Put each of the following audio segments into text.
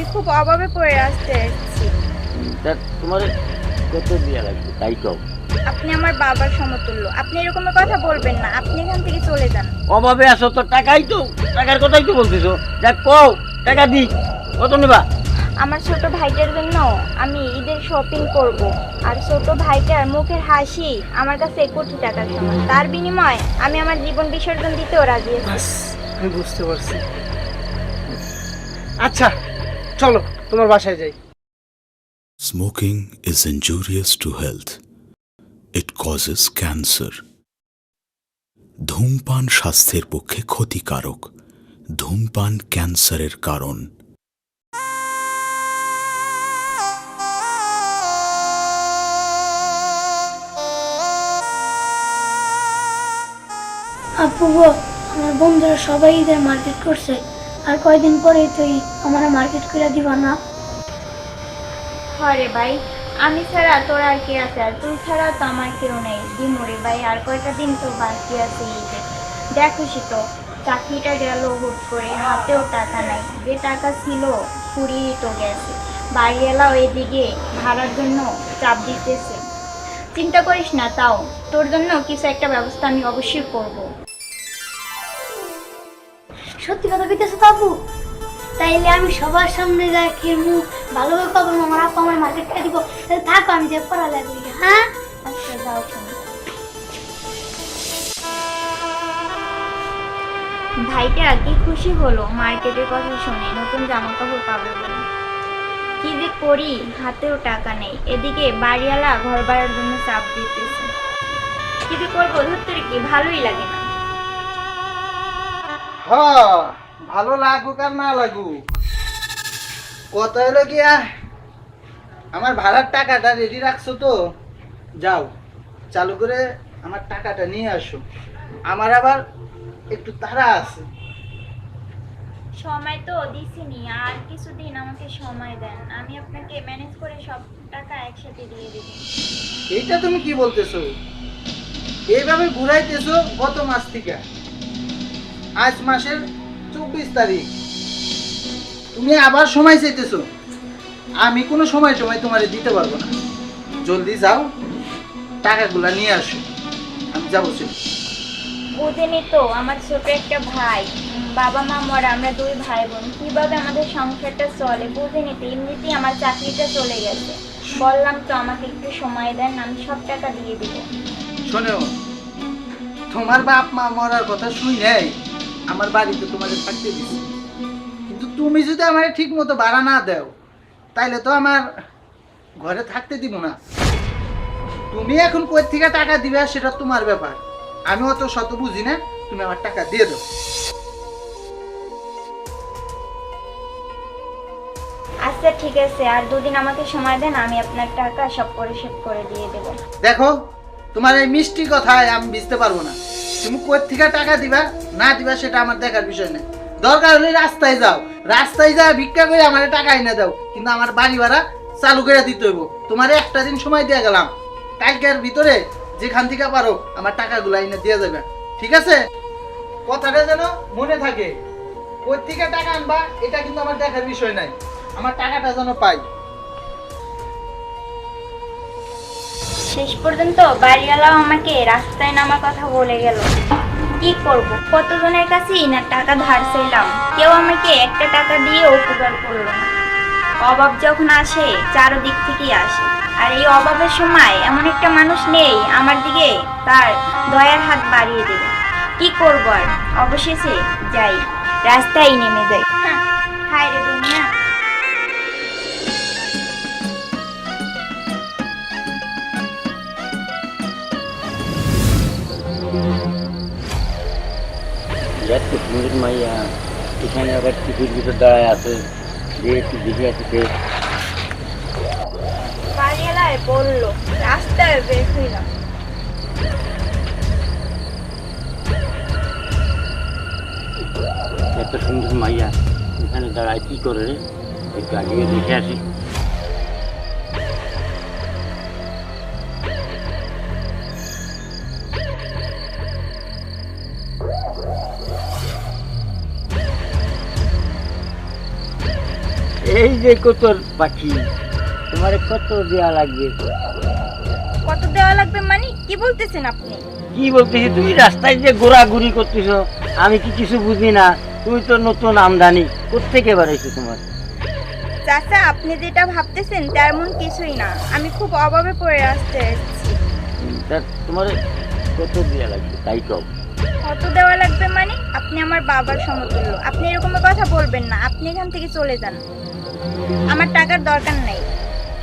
আমি খুব অভাবে পড়ে আসতে এসেছি। তা তোমার কত দেওয়া লাগবে তাই তো? আপনি আমার বাবার সমতুল্য, আপনি এরকমের কথা বলবেন না, আপনি এখান থেকে চলে যান। অভাবে আসো তো টাকাই তো, টাকার কথাই তো বলতেছো। দেখ কও টাকা দি, কত নেবা? আমার ছোট ভাইটার জন্য আমি ঈদের শপিং করব, আর ছোট ভাইটার মুখের হাসি আমার কাছে 1 কোটি টাকার সমান। তার বিনিময়ে আমি আমার জীবন বিসর্জন দিতেও রাজি আছি। বাস, আমি বুঝতে পারছি। আচ্ছা চলো তোমার বাসায় যাই। Smoking is injurious to health. It causes cancer. ধূমপান স্বাস্থ্যের পক্ষে ক্ষতিকারক। ধূমপান ক্যান্সারের কারণ। আপু গো, আমার বন্ধুরা সবাই ঈদের মার্কেট করছে, আর কয়দিন পরেই তুই আমার মার্কেট করে দিবা না? হরে ভাই, আমি ছাড়া তোর আর কে আছে? আর তুই ছাড়া তো আমার কেউ নেই। দিমরে ভাই, আর কয়টা দিন তো বাকি আছে ঈদে। দেখোসি তো, চাকরিটা গেল হুট করে, হাতেও টাকা নাই। যে টাকা ছিল ফুরিয়ে তো গেছে। বাড়িওয়ালাও এদিকে ভাড়ার জন্য চাপ দিতেছে। চিন্তা করিস না, তাও তোর জন্য কিছু একটা ব্যবস্থা আমি অবশ্যই করব। সত্যি কথা কইতেছো তো আপু? তাইলে আমি সবার সামনে যাই খেলবো, ভালোভাবে কথা বলবো, আমার আপা আমার মার্কেট করে দিব। তাহলে থাকো, আমি যে পড়ালেখা করি। হ্যাঁ আচ্ছা যাও তুমি। ভাইটা কি খুশি হলো মার্কেটের কথা শুনে, নতুন জামা কাপড় পাবে বলে। কি যে করি, হাতেও টাকা নেই। এদিকে বাড়িওয়ালা ঘর ভাড়ার জন্য চাপ দিতেছে। কি যে করবো, ধরতে কি ভালোই লাগে না। হ্যাঁ, ভালো লাগুক আর না লাগুক, কত হলো গিয়া আমার ভাড়ার টাকাটা রেডি রাখছো তো? যাও চালু করে আমার টাকাটা নিয়ে আসো। আমার আবার একটু তাড়া আছে। সময় তো দিছিনি, আর কিছুদিন আমাকে সময় দেন, আমি আপনাকে ম্যানেজ করে সব টাকা একসাথে দিয়ে দেব। এইটা তুমি কি বলতেছো? এইভাবে ঘুরাইতেছো গত মাস থেকে। আজ মাসের 24 তারিখ, তুমি আবার সময় চাইতেছো। আমি কোনো সময় তোমারে দিতে পারবো না। জলদি যাও, টাকাগুলা নিয়ে আসো, আমি যাবো। বুঝেনি তো, আমার ছোট একটা ভাই, বাবা মা মরা, আমরা 2 ভাই বোন, কিভাবে আমাদের সংসারটা চলে বুঝেনি তো। এমনিতেই আমার চাকরিটা চলে গেছে। বললাম তো আমাকে একটু সময় দেন, আমি সব টাকা দিয়ে দিব। শোনো, তোমার বাপ মা মরার কথা শুই নাই, আমার বাড়িতে তোমাদের থাকতে দিছি। কিন্তু তুমি যদি আমার ঠিক মতো ভাড়া না দাও, তাইলে তো আমার ঘরে থাকতে দিব না। তুমি এখন কই থেকে টাকা দিবে সেটা তোমার ব্যাপার, আমি অত শত বুঝি না। তুমি আমার টাকা দিয়ে দাও। আচ্ছা ঠিক আছে, আর 2 দিন আমাকে সময় দেন, আমি আপনার টাকা সব পরিশোধ করে দিয়ে দেব। দেখো, তোমার এই মিষ্টি কথায় আমি বুঝতে পারবো না। তুমি কই থেকে টাকা দিবা না দিবা সেটা আমার দেখার বিষয় না। দরকার হলে রাস্তায় যাও, রাস্তায় যা ভিক্ষা করে আমার টাকা এনে দাও, কিন্তু আমার বাড়ি ভাড়া চালু করে দিতে হইব। তোমার একটা দিন সময় দিয়ে গেলাম, কালকের ভিতরে যেখান থেকে পারো আমার টাকাগুলো এনে দিয়ে যাবে, ঠিক আছে? কথাটা যেন মনে থাকে। কই থেকে টাকা আনবা এটা কিন্তু আমার দেখার বিষয় নাই, আমার টাকাটা যেন পাই। শেষ পর্যন্ত বাড়িওয়ালাও আমাকে রাস্তায় নামার কথা বলে গেল। কি করব, কতজনের কাছেই না টাকা ধার চাইলাম, কেউ আমাকে একটা টাকা দিয়ে উপকার করলো না। অভাব যখন আসে চারদিক থেকেই আসে, আর এই অভাবের সময় এমন একটা মানুষ নেই আমার দিকে তার দয়ার হাত বাড়িয়ে দেবে। কি করব আর, অবশেষে যাই, রাস্তায় নেমে যাই। হায় রে দুনিয়া। দেখ তো সুন্দর মাইয়া, এখানে আবার টিকির ভিতর দাঁড়ায় আছে, যে একটু দেখে আছে কে। বাড়িওয়ালায় বললো, রাস্তায় বের হইলাম। এত সুন্দর মাইয়া এখানে দাঁড়ায় কি করে রে? একটু আগে দেখে আসি। এই যে কতর পাখি, তোমার কত দেওয়া লাগবে? কত দেওয়া লাগবে মানে কি বলতেছেন আপনি? কি বলতেছি, তুমি রাস্তায় যে ঘোরাঘুরি করতেছো, আমি কি কিছু বুঝি না? তুমি তো নতুন আমদানি, কোত্থেকে বাড়াইছো তোমার? চাচা, আপনি যেটা ভাবতেছেন তেমন কিছুই না, আমি খুব অভাবে পড়ে আসছি। তা তোমার কত দেওয়া লাগবে তাই কও। কত দেওয়া লাগবে মানে? আপনি আমার বাবার সমতুল্য, আপনি এরকম কথা বলবেন না। আপনি এখান থেকে চলে যান, আমার টাকার দরকার নাই।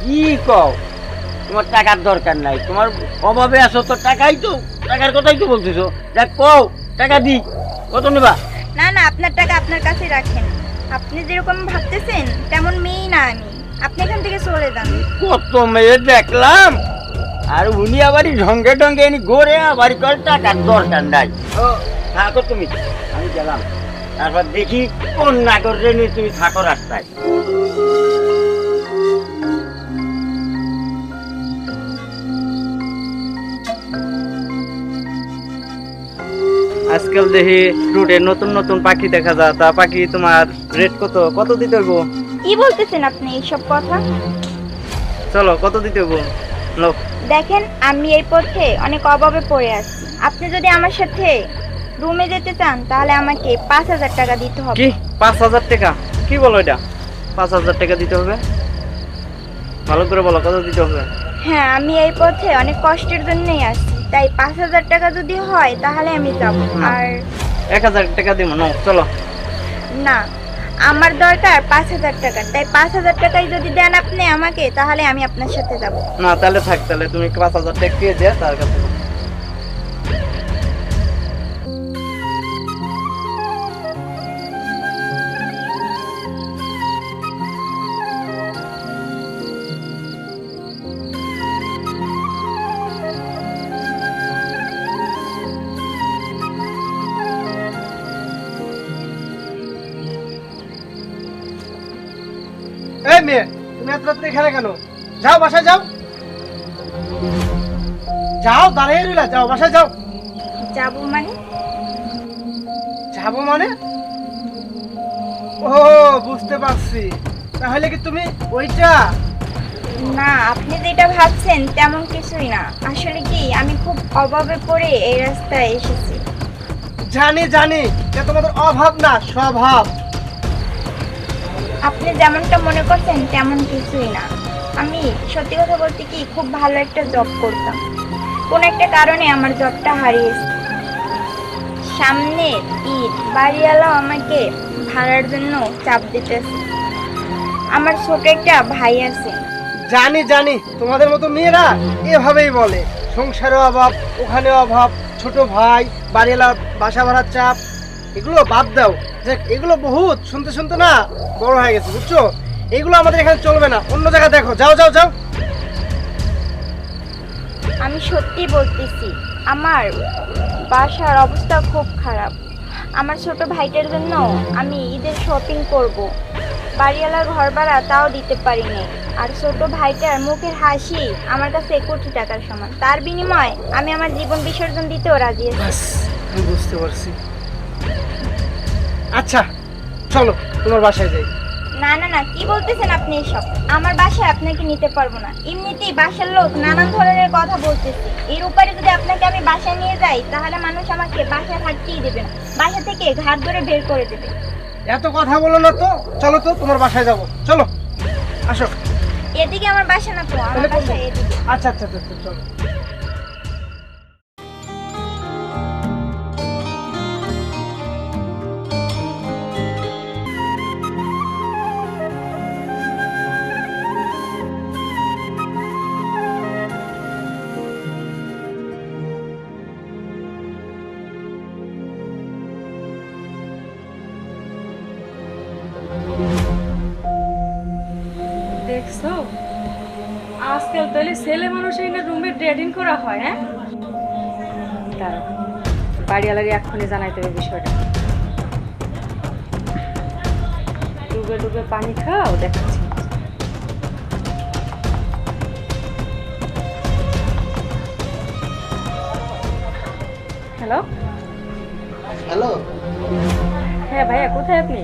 কি কও? তোমার টাকার দরকার নাই, তোমার অভাবে আছো তো, টাকাই তো, টাকার কথাই তো বলতেছো। দেখ কও, টাকা দি, কত নেবা? না না, আপনার টাকা আপনার কাছে রাখেন। আপনি যেরকম ভাবতেছেন তেমন মেয়েই না আমি, আপনি এখান থেকে চলে যান। কত মেয়ে দেখলাম, আর উনি আবারই ঢঙ্গে ঢঙ্গে এনে ঘরে আবার কল টাকার দরকার নাই। ও থাকো তুমি, আমি গেলাম, তারপর দেখি কোন নাগরে নিয়ে তুমি থাকো রাস্তায়। আজকাল দেখি রুটে নতুন নতুন পাখি দেখা যায়, তা পাখি তোমার রেট কত? কত দিতে হইব? কি বলতেছেন আপনি এইসব কথা? চলো, কত দিতে হইব? লো। দেখেন, আমি এই পথে অনেক অভাবে পড়ে আছি। আপনি যদি আমার সাথে রুমে যেতে চান তাহলে আমাকে 5,000 টাকা দিতে হবে। কি 5,000 টাকা? কি বলো এটা? 5,000 টাকা দিতে হবে? ভালো করে বলো, কত দিতে হবে? হ্যাঁ, আমি এই পথে অনেক কষ্টের জন্যই আসছি, তাই 5,000 টাকা যদি হয় তাহলে আমি যাব। না। আর 1,000 টাকা দিব না, চলো। না, আমার দরকার 5,000 টাকা, তাই 5,000 টাকাই যদি দেন আপনি আমাকে তাহলে আমি আপনার সাথে যাব। না তাহলে থাক, তাহলে তুমি 5,000 টাকা দিয়ে দেয়া তার কাছে। এই মেয়ে, তুমি এত রাত্রে এখানে কেন? যাও বাসায় যাও, যাও, দাঁড়িয়ে রইলা, যাও বাসায় যাও। যাব মানে? যাবো মানে? ও বুঝতে পারছি, তাহলে কি তুমি ওইটা? না, আপনি যেটা ভাবছেন তেমন কিছুই না। আসলে কি, আমি খুব অভাবে পড়ে এই রাস্তায় এসেছি। জানি জানি, যে তোমাদের অভাব না স্বভাব। আপনি যেমনটা মনে করছেন তেমন কিছুই না। আমি সত্যি কথা বলতে কি, খুব ভালো একটা জব করতাম, কোন একটা কারণে আমার জবটা হারিয়েছে। সামনে ঈদ, বাড়িওয়ালাও আমাকে ভাড়ার জন্য চাপ দিতেছে। আমার ছোট একটা ভাই আছে। জানি জানি, তোমাদের মতো মেয়েরা এভাবেই বলে, সংসারের অভাব, ওখানে অভাব, ছোট ভাই, বাড়িওয়ালা, বাসা ভাড়ার চাপ, এগুলো বাদ দাও। দেখ, এগুলো বহুত শুনতে শুনতে না বড় হয়ে গেছে, বুঝছো? এগুলো আমাদের এখানে চলবে না, অন্য জায়গায় দেখো, যাও যাও যাও। আমি সত্যি বলতেছি, আমার বাসার অবস্থা খুব খারাপ। আমার ছোট ভাইটার জন্য আমি ঈদের শপিং করব, বাড়িওয়ালার ঘর ভাড়া তাও দিতে পারিনি। আর ছোট ভাইটার মুখের হাসি আমার কাছে 1 কোটি টাকার সমান। তার বিনিময়ে আমি আমার জীবন বিসর্জন দিতেও রাজি আছি। ব্যাস, আমি বুঝতে পারছি। আচ্ছা চলো, তোমার বাসায় যাই। না না না, কি বলতেছেন আপনি এসব? আমার বাসায় আপনাকে নিতে পারবো না। এমনিতেই বাসার লোক নানান ধরনের কথা বলতেছে, এর উপরে যদি আপনাকে আমি বাসায় নিয়ে যাই তাহলে মানুষ আমাকে বাসায় থাকতেই দেবে না, বাসা থেকে ঘাট ধরে বের করে দেবে। এত কথা বলো না তো, চলো তো তোমার বাসায় যাবো, চলো আসো। এদিকে আমার বাসা না তো, আমার তাহলে কোন বাসা দিকে? এদিকে। আচ্ছা আচ্ছা আচ্ছা, চলো। দেখছো, আজকাল তাহলে ছেলে মানুষ এনে রুমে ডেটিং করা হয়। হ্যাঁ, দাঁড়াও, বাড়িওয়ালারই এক্ষুনি জানাইতে হবে বিষয়টা। ডুবে ডুবে পানি খাও, দেখাচ্ছি। হ্যালো। হ্যালো। হ্যাঁ ভাইয়া, কোথায় আপনি?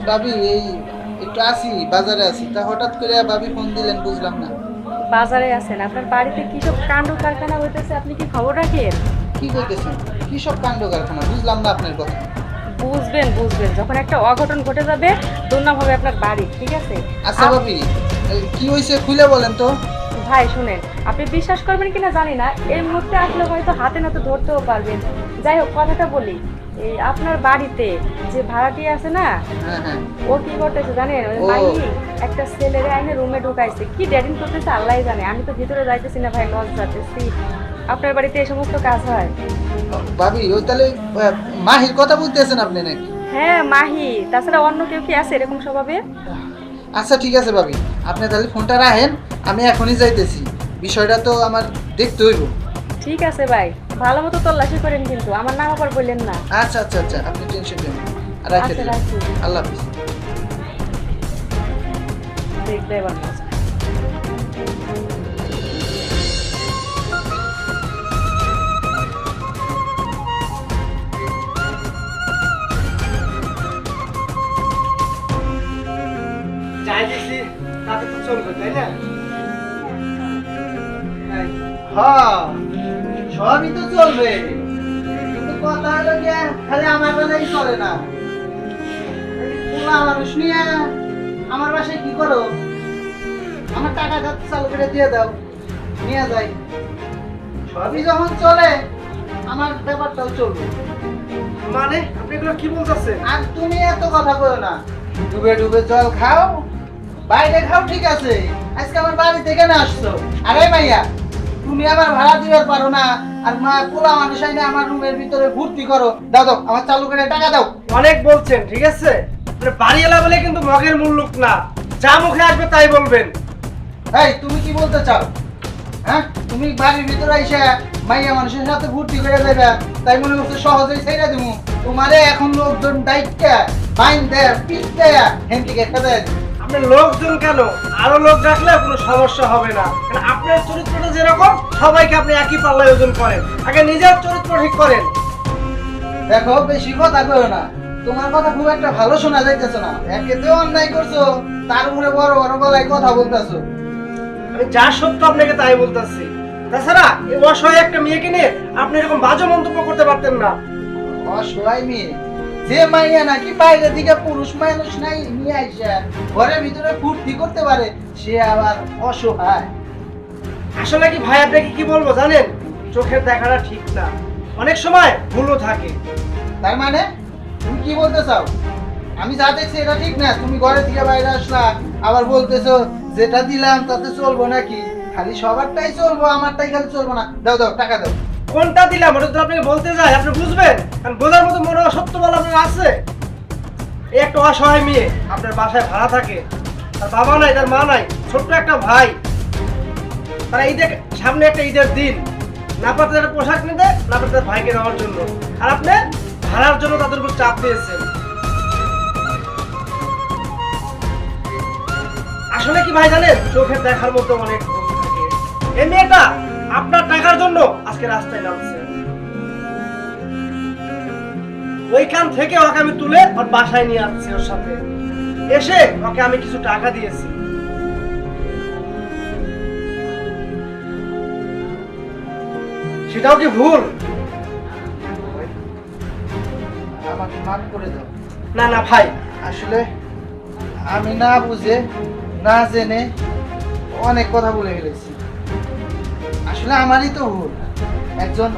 ভাবি, এই একটু আসি, বাজারে আছি। তা হঠাৎ করে ভাবি ফোন দিলেন, বুঝলাম না। বাজারে আছেন, আপনার বাড়িতে কি সব কাণ্ড কারখানা হইতেছে, আপনি কি খবর রাখেন? কি করতেছেন? কি সব কাণ্ড কারখানা? বুঝলাম না আপনার কথা। বুঝবেন বুঝবেন, যখন একটা অঘটন ঘটে যাবে দুর্নাম হবে আপনার বাড়ি, ঠিক আছে? আচ্ছা ভাবি, কি হয়েছে খুলে বলেন তো। ভাই শুনেন, আপনি বিশ্বাস করবেন কিনা জানি না, এই মুহূর্তে আসলে হয়তো হাতে নাতে ধরতেও পারবেন। যাই হোক, কথাটা বলি, এই আপনার বাড়িতে যে ভাড়াটি আছে না, হ্যাঁ হ্যাঁ। ও কি করতেছে জানেন? ওই ও। মাহি একটা ছেলেরে আইনে রুমে ঢুকাইছে, কি ড্যাডিং করতেছে আল্লাহই জানে। আমি তো ভিতরে যাইতেছি না ভাই, লজ যাতেছি। আপনার বাড়িতে এই সমস্ত কাজ হয়? ভাবি ওই তাহলে মাহির কথা বলতেছেন আপনি নাকি? হ্যাঁ মাহি, তাছাড়া অন্য কেউ কি আছে এরকম স্বভাবে? আচ্ছা ঠিক আছে ভাবি, আপনি তাহলে ফোনটা রাখেন, আমি এখনই যাইতেছি। বিষয়টা তো আমার দেখতে হইব। ঠিক আছে ভাই, ভালো মতো তল্লাশি করেন কিন্তু, আমার নাম আবার বললেন না। আচ্ছা আচ্ছা আচ্ছা, আপনি টেনশন নেন না। রাখে আচ্ছা, দিন। রাখি। আল্লাহ হাফিজ। দেখবে এবার মজা। যাই দিছি তাতে তো চলবে, তাই না? হ্যাঁ, সবই তো চলবে, কিন্তু কথা হলো কি, খালি আমার বেলায় চলে না। পোলা মানুষ নিয়ে আমার বাসায় কি করো? আমার টাকা চালু করে দিয়ে দাও, নিয়ে যাই। সবই যখন চলে, আমার ব্যাপারটাও চলবে। মানে আপনি এগুলো কি বলতেছেন? আর তুমি এত কথা বলো না। ডুবে ডুবে জল খাও, বাইরে খাও, ঠিক আছে। আজকে আমার বাড়ি থেকে না আসছো? আরে ভাইয়া, তুমি আমার ভাড়া দিবার পারো না, আর মা পোলা মানুষ আইনে আমার রুমের ভিতরে ভর্তি করো। দাও দাও, আমার চালু করে টাকা দাও। অনেক বলছেন, ঠিক আছে? বাড়ি এলা বলে কিন্তু মগের মূল লোক না, যা মুখে আসবে তাই বলবেন। এই তুমি কি বলতে চাও? হ্যাঁ, তুমি বাড়ির ভিতরে আইসা মাইয়া মানুষের সাথে ভর্তি করে দেবে, তাই মনে করছো সহজেই ছেড়ে দেবো? তোমারে এখন লোকজন দায়িত্বে বাইন দেয়, পিস দেয়, হ্যান্ডিকে খেতে। আপনার লোকজন কেন, আরো লোক রাখলে কোনো সমস্যা হবে না। কারণ আপনার চরিত্রটা যেরকম, সবাইকে আপনি একই পাল্লায় ওজন করেন। আগে নিজের চরিত্র ঠিক করেন। দেখো, বেশি কথা কইও না। তোমার কথা খুব একটা ভালো শোনা যাইতেছে না। একেতেও অন্যায় করছো, তার উপরে বড় বড় গলায় কথা বলতেছো। আমি যা সত্য আপনাকে তাই বলতেছি। তাছাড়া এই অসহায় একটা মেয়েকে নিয়ে আপনি এরকম বাজে মন্তব্য করতে পারতেন না। অসহায় মেয়ে, যে মাইয়া নাকি বাইরে থেকে পুরুষ মানুষ নাই নিয়ে আইসা ঘরের ভিতরে ফুর্তি করতে পারে, সে আবার অসহায়। আসলে কি ভাই, আপনাকে কি বলবো জানেন, চোখের দেখাটা ঠিক না, অনেক সময় ভুলও থাকে। তার মানে তুমি কি বলতে চাও? আমি যা দেখছি এটা ঠিক না, তুমি ঘরে থেকে বাইরে আসলা, আবার বলতেছো যেটা দিলাম তাতে চলবো নাকি? খালি সবারটাই চলবো, আমারটাই খালি চলবো না। দাও দাও, টাকা দাও। কোনটা দিলাম ওটা তো আপনাকে বলতে যাই, আপনি বুঝবেন। কারণ বোঝার মতো মনে হয় সত্য বলা আপনার আছে। এই একটা অসহায় মেয়ে আপনার বাসায় ভাড়া থাকে, তার বাবা নাই, তার মা নাই, ছোট্ট একটা ভাই। তারা ঈদের সামনে একটা ঈদের দিন, না পারতে একটা পোশাক নিতে, না পারতে তার ভাইকে দেওয়ার জন্য, আর আপনি ভাড়ার জন্য তাদের উপর চাপ দিয়েছেন। আসলে কি ভাই জানেন, চোখের দেখার মতো অনেক ভুল থাকে। এই মেয়েটা আপনার টাকার জন্য আজকে রাস্তায় নামছে। ওইখান থেকে ওকে আমি তুলে ওর বাসায় নিয়ে আসছি, ওর সাথে এসে ওকে আমি কিছু টাকা দিয়েছি। সেটাও কি ভুল? আমাকে মাফ করে দাও। না না ভাই, আসলে আমি না বুঝে না জেনে অনেক কথা বলে ফেলেছি। আসলে আমারই তো ভুল। একজন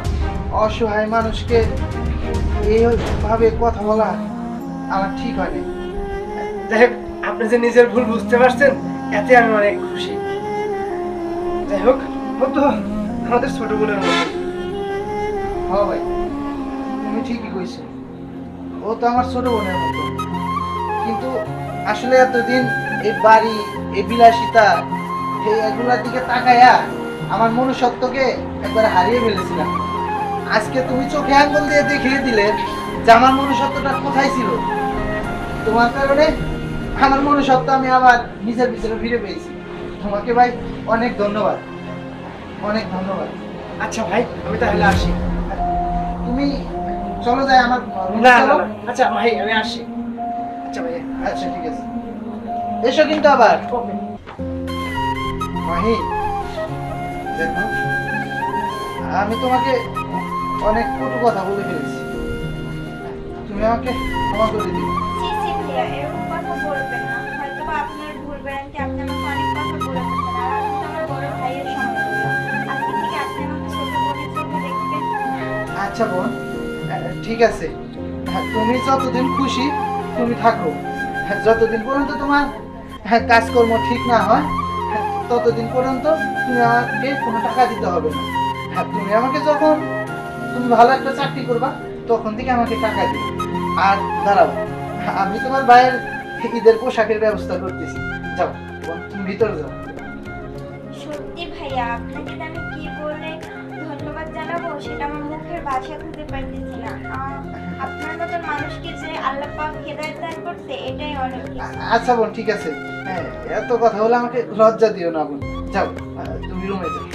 অসহায় মানুষকে এইভাবে কথা বলা আমার ঠিক হয়নি। যাই হোক, আপনি যে নিজের ভুল বুঝতে পারছেন, এতে আমি অনেক খুশি। যাই হোক, ও তো আমাদের ছোট বোনের মতো। হ্যাঁ ভাই, তুমি ঠিকই কইছো, ও তো আমার ছোট বোনের মতো। কিন্তু আসলে এতদিন এই বাড়ি, এই বিলাসিতা, এগুলার দিকে তাকায়া আমার মনুষ্যত্বকে একবার হারিয়ে ফেলেছিলাম। আজকে তুমি চোখে আঙ্গুল দিয়ে দেখিয়ে দিলে যে আমার মনুষ্যত্বটা কোথায় ছিল। তোমার কারণে আমার মনুষ্যত্ব আমি আবার নিজের ভিতরে ফিরে পেয়েছি। তোমাকে ভাই অনেক ধন্যবাদ, অনেক ধন্যবাদ। আচ্ছা ভাই, আমি তাহলে আসি। তুমি চলো যাই আমার room এ না না চলো। না, আচ্ছা ভাই আমি আসি। আচ্ছা ভাই। আচ্ছা ঠিক আছে। এসো কিন্তু আবার মাহি, দেখো আমি তোমাকে অনেক কটু কথা বলে ফেলেছি, তুমি আমাকে ক্ষমা করে দিও। জি জি ভাইয়া, এরকম কথা বলবেন না। হয়তো বা আপনার ভুল বেড়ান কি আপনি আমাকে অনেক কথা বলে ফেলছেন, আর আপনি তো আমার বড় ভাইয়ের সমান। আজকে থেকে আপনি আমাকে ছোট বোনের চোখে দেখবেন। আচ্ছা বোন, ঠিক আছে, তুমি যতদিন খুশি তুমি থাকো, যতদিন পর্যন্ত তোমার কাজকর্ম ঠিক না হয় ততদিন পর্যন্ত তুমি আমাকে কোনো টাকা দিতে হবে না। তুমি আমাকে যখন তুমি ভালো একটা চাকরি করবা তখন থেকে আমাকে টাকা দিবে। আর দাঁড়াও, আমি তোমার ভাইয়ের ঈদের পোশাকের ব্যবস্থা করতেছি। যাও বোন, তুমি ভিতরে যাও। সত্যি ভাইয়া, আপনাকে যে আমি কি বলে ধন্যবাদ জানাবো সেটা আমার মুখের ভাষা খুঁজে পাইতেছি না। আপনার মতন মানুষকে যে আল্লাহ পাক হেদায়েত দান করছে, এটাই অনেক কিছু। আচ্ছা বোন, ঠিক আছে, এত কথা বলে আমাকে লজ্জা দিও না বোন। যাও, তুমি রুমে যাও।